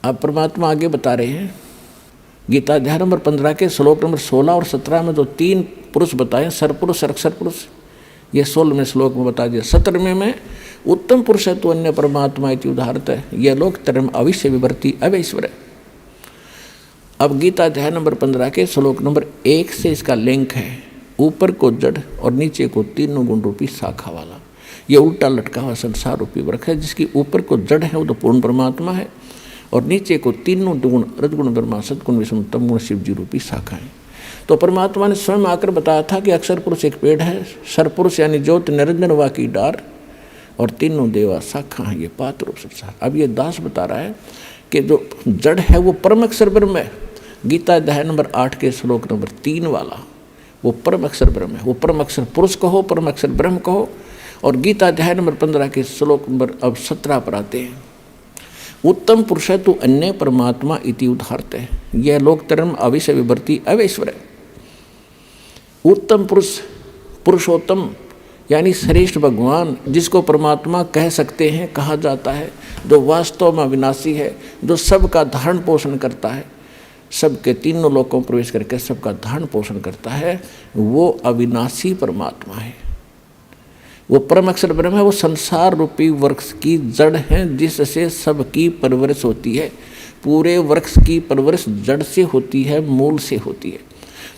अब परमात्मा आगे बता रहे हैं, गीता अध्याय नंबर 15 के श्लोक नंबर 16 और 17 में जो 3 पुरुष बताए, सरपुरुष, अक्षर पुरुष, ये 16वें श्लोक में बता दिया। 17वें में उत्तम पुरुष है तो अन्य परमात्मा इति उदाहरत है, यह लोक तरम अविश्य विवर्ती अवैश्वर। अब गीता अध्याय नंबर 15 के श्लोक नंबर 1 से इसका लिंक है, ऊपर को जड़ और नीचे को तीनों गुण रूपी शाखा वाला। ये उल्टा लटका हुआ संसार रूपी वृक्ष है, जिसकी ऊपर को जड़ है वो तो पूर्ण परमात्मा है, और नीचे को तीनों गुण रजगुण ब्रह्मा सदगुण विष्णु तम गुण शिव जी रूपी शाखा है। तो परमात्मा ने स्वयं आकर बताया था कि अक्षर पुरुष एक पेड़ है, सरपुरुष यानी ज्योत निरंजन वा की डार, और तीनों देवा शाखा है, ये पात्र रूप संसार। अब ये दास बता रहा है कि जो जड़ है वो परम अक्षर ब्रह्म है। गीता अध्याय नंबर 8 के श्लोक नंबर 3 वाला वो परम अक्षर ब्रह्म है। वो परम अक्षर पुरुष कहो, परम अक्षर ब्रह्म कहो। और गीता अध्याय नंबर 15 के श्लोक नंबर अब 17 पर आते हैं, उत्तम पुरुष है तो अन्य परमात्मा इति उदाहरत है, यह लोक तरम अविश्य विवर्ती अवैश्वर। उत्तम पुरुष, पुरुषोत्तम यानी श्रेष्ठ भगवान, जिसको परमात्मा कह सकते हैं, कहा जाता है, जो वास्तव में अविनाशी है, जो सबका धारण पोषण करता है, सबके तीनों लोकों में प्रवेश करके सबका धारण पोषण करता है, वो अविनाशी परमात्मा है। वो परम अक्षर ब्रह्म है, वो संसार रूपी वृक्ष की जड़ है, जिससे सबकी परवरिश होती है। पूरे वृक्ष की परवरिश जड़ से होती है, मूल से होती है।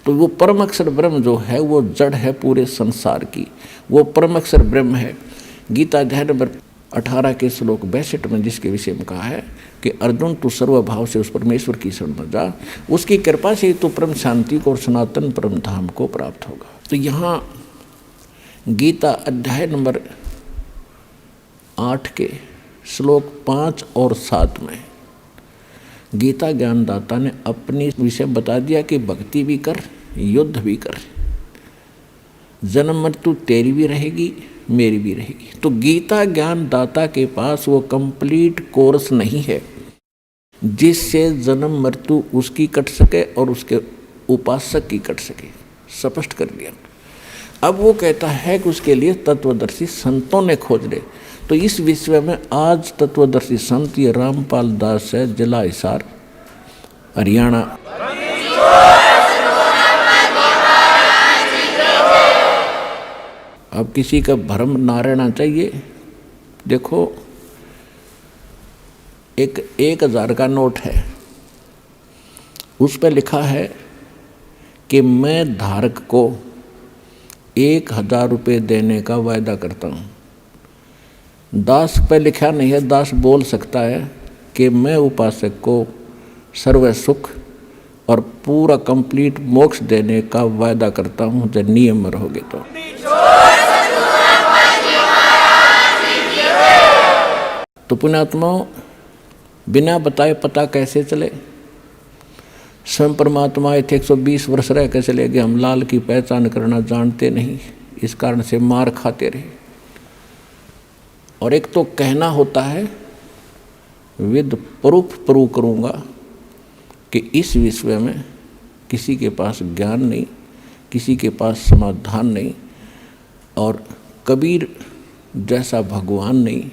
तो वो परम अक्षर ब्रह्म जो है वो जड़ है पूरे संसार की, वो परम अक्षर ब्रह्म है। गीता अध्याय नंबर 18 के श्लोक 62 में जिसके विषय में कहा है कि अर्जुन तू सर्वभाव से उस परमेश्वर की शरण में जा, उसकी कृपा से तू परम शांति को और सनातन परम धाम को प्राप्त होगा। तो यहाँ गीता अध्याय नंबर 8 के श्लोक 5 और 7 में गीता ज्ञानदाता ने अपनी विषय बता दिया कि भक्ति भी कर, युद्ध भी कर, जन्म मृत्यु तेरी भी रहेगी, मेरी भी रहेगी। तो गीता ज्ञानदाता के पास वो कंप्लीट कोर्स नहीं है जिससे जन्म मृत्यु उसकी कट सके और उसके उपासक की कट सके, स्पष्ट कर दिया। अब वो कहता है कि उसके लिए तत्वदर्शी संतों ने खोज ले। तो इस विषय में आज तत्वदर्शी संत ये रामपाल दास है, जिला हिसार, हरियाणा। अब किसी का भ्रम ना रहना चाहिए। देखो, एक 1000 का नोट है, उस पर लिखा है कि मैं धारक को 1000 रुपये देने का वायदा करता हूँ। दास पे लिखा नहीं है, दास बोल सकता है कि मैं उपासक को सर्व सुख और पूरा कंप्लीट मोक्ष देने का वायदा करता हूँ जब नियम में रहोगे तो पुण्यात्माओं, बिना बताए पता कैसे चले? स्वयं परमात्मा थे 120 वर्ष रह के चले गए, हम लाल की पहचान करना जानते नहीं, इस कारण से मार खाते रहे। और एक तो कहना होता है, विद प्रूफ प्रूव करूँगा कि इस विषय में किसी के पास ज्ञान नहीं, किसी के पास समाधान नहीं, और कबीर जैसा भगवान नहीं,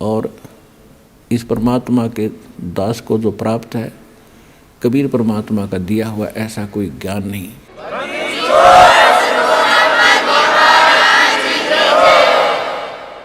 और इस परमात्मा के दास को जो प्राप्त है, कबीर परमात्मा का दिया हुआ ऐसा कोई ज्ञान नहीं।